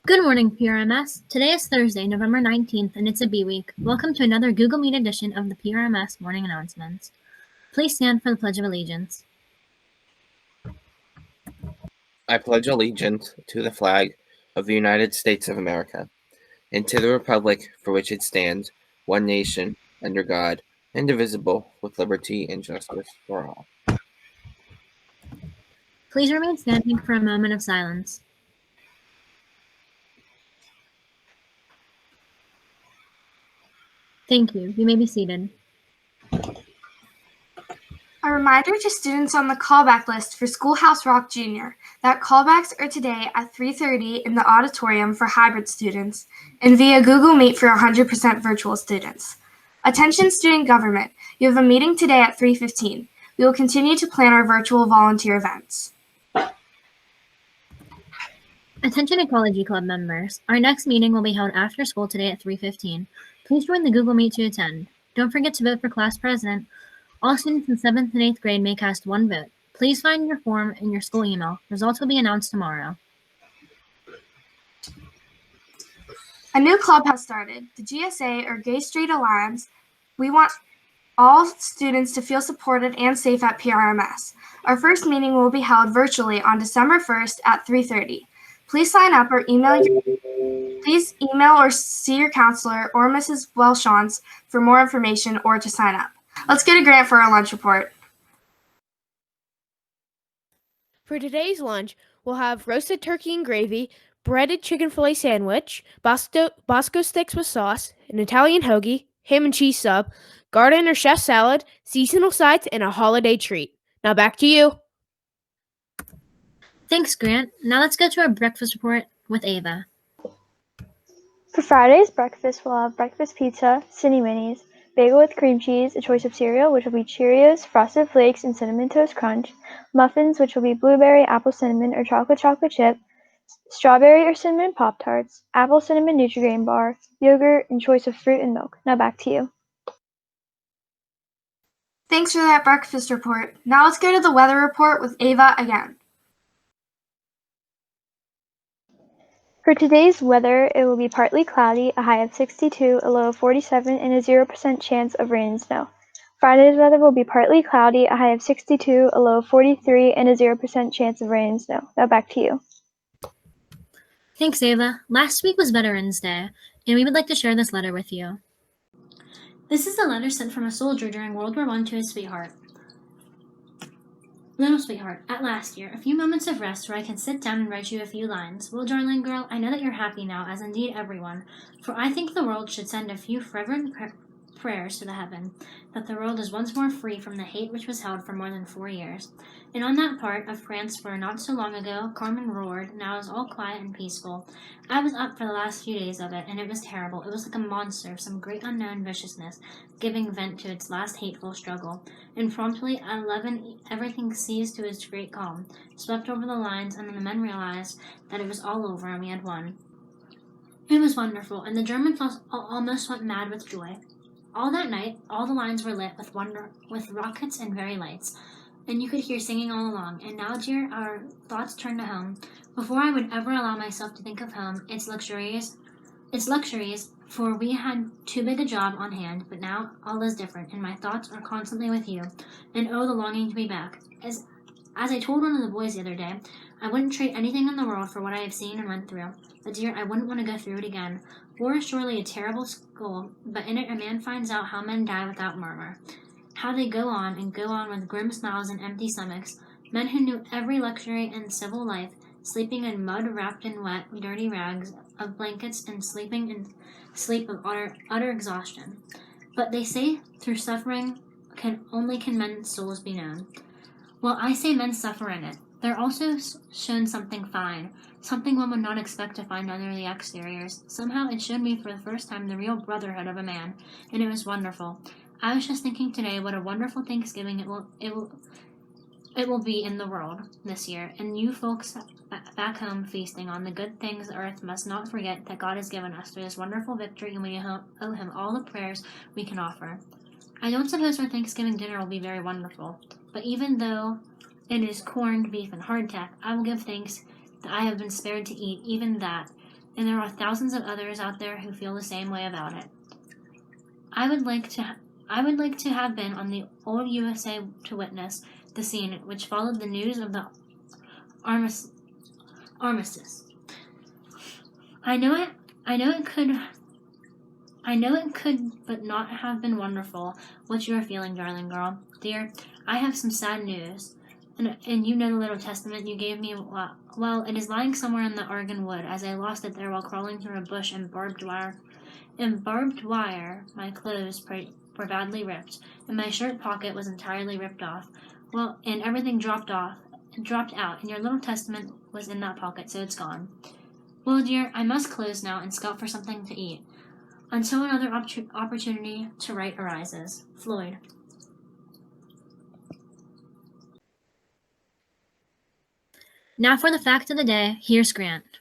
Good morning, PRMS. Today is Thursday, November 19th, and it's a B week. Welcome to another Google Meet edition of the PRMS Morning Announcements. Please stand for the Pledge of Allegiance. I pledge allegiance to the flag of the United States of America and to the republic for which it stands, one nation, under God, indivisible, with liberty and justice for all. Please remain standing for a moment of silence. Thank you. You may be seated. A reminder to students on the callback list for Schoolhouse Rock Jr. that callbacks are today at 3:30 in the auditorium for hybrid students and via Google Meet for 100% virtual students. Attention student government, you have a meeting today at 3:15. We will continue to plan our virtual volunteer events. Attention Ecology Club members. Our next meeting will be held after school today at 3:15. Please join the Google Meet to attend. Don't forget to vote for class president. All students in 7th and 8th grade may cast one vote. Please find your form in your school email. Results will be announced tomorrow. A new club has started, the GSA or Gay Street Alliance. We want all students to feel supported and safe at PRMS. Our first meeting will be held virtually on December 1st at 3:30. Please sign up or please email or see your counselor or Mrs. Welshons for more information or to sign up. Let's get a grant for our lunch report. For today's lunch, we'll have roasted turkey and gravy, breaded chicken fillet sandwich, Bosco sticks with sauce, an Italian hoagie, ham and cheese sub, garden or chef salad, seasonal sides, and a holiday treat. Now back to you. Thanks, Grant. Now let's go to our breakfast report with Ava. For Friday's breakfast, we'll have breakfast pizza, Cinny Minis, bagel with cream cheese, a choice of cereal, which will be Cheerios, Frosted Flakes, and Cinnamon Toast Crunch, muffins, which will be blueberry, apple cinnamon, or chocolate chip, strawberry or cinnamon Pop-Tarts, apple cinnamon Nutri-Grain bar, yogurt, and choice of fruit and milk. Now back to you. Thanks for that breakfast report. Now let's go to the weather report with Ava again. For today's weather, it will be partly cloudy, a high of 62, a low of 47, and a 0% chance of rain and snow. Friday's weather will be partly cloudy, a high of 62, a low of 43, and a 0% chance of rain and snow. Now back to you. Thanks, Ava. Last week was Veterans Day, and we would like to share this letter with you. This is a letter sent from a soldier during World War I to his sweetheart. Little sweetheart, at last, dear, a few moments of rest where I can sit down and write you a few lines. Well, darling girl, I know that you're happy now, as indeed everyone, for I think the world should send a few fervent prayers to the heaven, that the world is once more free from the hate which was held for more than 4 years. And on that part of France where not so long ago Carmen roared, now is all quiet and peaceful. I was up for the last few days of it, and it was terrible. It was like a monster of some great unknown viciousness, giving vent to its last hateful struggle. And promptly at 11 everything seized to its great calm, swept over the lines, and then the men realized that it was all over and we had won. It was wonderful, and the Germans almost went mad with joy. All that night, all the lines were lit with rockets and very lights, and you could hear singing all along. And now, dear, our thoughts turn to home. Before I would ever allow myself to think of home, its luxuries, for we had too big a job on hand, but now all is different, and my thoughts are constantly with you. And oh, the longing to be back. As I told one of the boys the other day, I wouldn't trade anything in the world for what I have seen and went through. But dear, I wouldn't want to go through it again. War is surely a terrible school, but in it a man finds out how men die without murmur. How they go on and go on with grim smiles and empty stomachs. Men who knew every luxury in civil life, sleeping in mud wrapped in wet, dirty rags of blankets and sleeping in sleep of utter exhaustion. But they say through suffering can men's souls be known. Well, I say men suffer in it. They're also shown something fine, something one would not expect to find under the exteriors. Somehow it showed me for the first time the real brotherhood of a man, and it was wonderful. I was just thinking today what a wonderful Thanksgiving it will be in the world this year, and you folks back home feasting on the good things the earth must not forget that God has given us through this wonderful victory, and we owe him all the prayers we can offer. I don't suppose our Thanksgiving dinner will be very wonderful, but even though it is corned beef and hardtack, I will give thanks that I have been spared to eat even that. and there are thousands of others out there who feel the same way about it. I would like to have been on the old USA to witness the scene which followed the news of the armistice. I know it could, but not have been wonderful. What you are feeling, darling girl. Dear, I have some sad news. And you know the little testament you gave me? Well, it is lying somewhere in the Oregon wood, as I lost it there while crawling through a bush and barbed wire. In barbed wire, my clothes were badly ripped, and my shirt pocket was entirely ripped off. Well, and everything dropped out, and your little testament was in that pocket, so it's gone. Well, dear, I must close now and scout for something to eat. Until another opportunity to write arises. Floyd. Now for the fact of the day, here's Grant.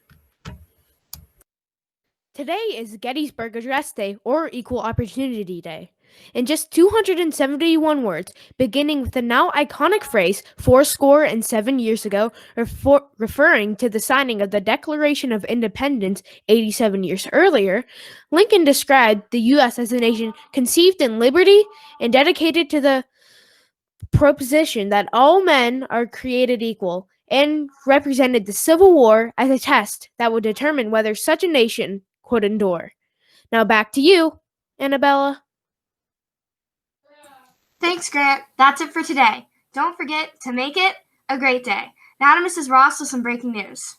Today is Gettysburg Address Day, or Equal Opportunity Day. In just 271 words, beginning with the now iconic phrase 7 years ago, referring to the signing of the Declaration of Independence 87 years earlier, Lincoln described the U.S. as a nation conceived in liberty and dedicated to the proposition that all men are created equal, and represented the Civil War as a test that would determine whether such a nation could endure. Now back to you, Annabella. Thanks, Grant. That's it for today. Don't forget to make it a great day. Now to Mrs. Ross with some breaking news.